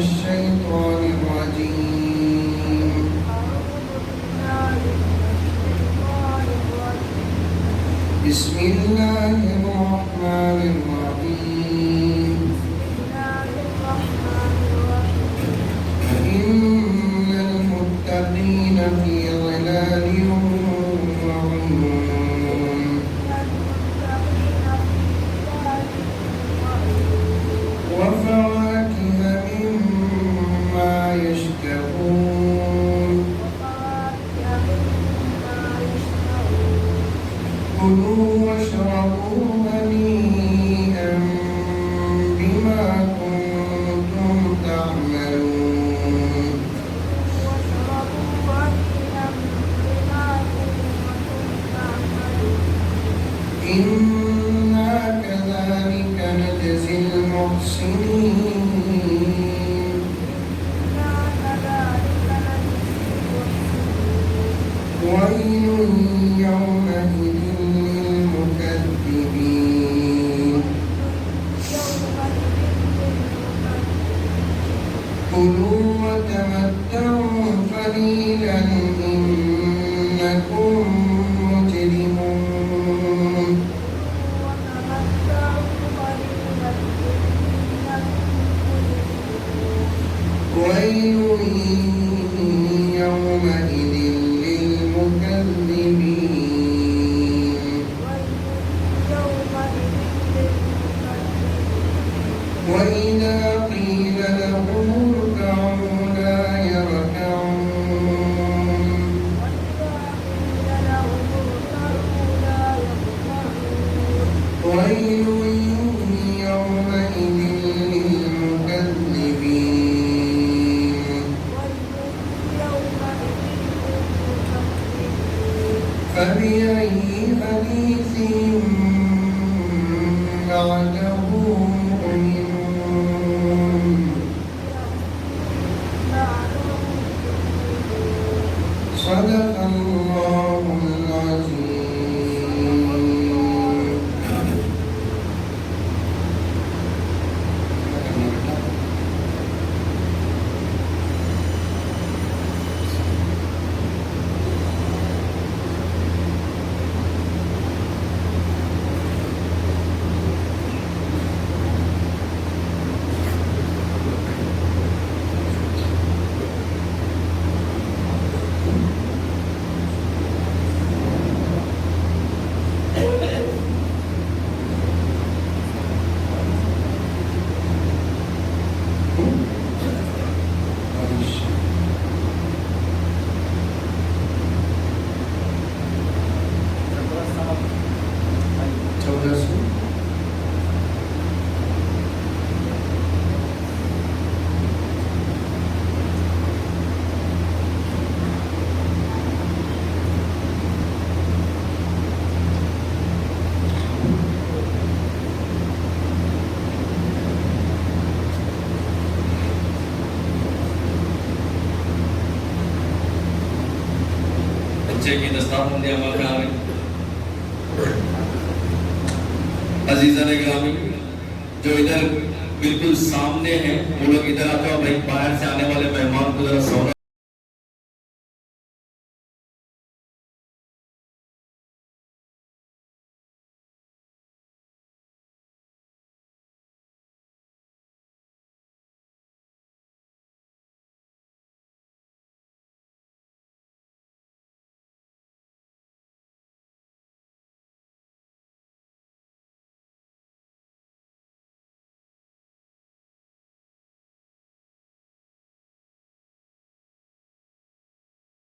الشيطان الرجيم. بسم الله الرحمن الرحيم. إن المتقين في ظلال وعيون. وفواكه مما يشتهون. كلوا واشربوا هنيئا بما كنتم تعملون. إنا كذلك نجزي المحسنين. ويل يومئذ للمكذبين. كلوا وتمتعوا قليلا إنكم مجرمون. ويل يومئذ للمكذبين. وإذا قيل لهم اركعوا لا يركعون. ويل يومئذ للمكذبين. فبأي حديث بعده مؤمنون. صدق الله العظيم. बच्चे की दस्तारबंदी अमल में आ रही। अजीज़ान गिरामी जो इधर बिल्कुल सामने हैं वो लोग इधर आ जाओ भाई। बाहर से आने वाले मेहमान को जरा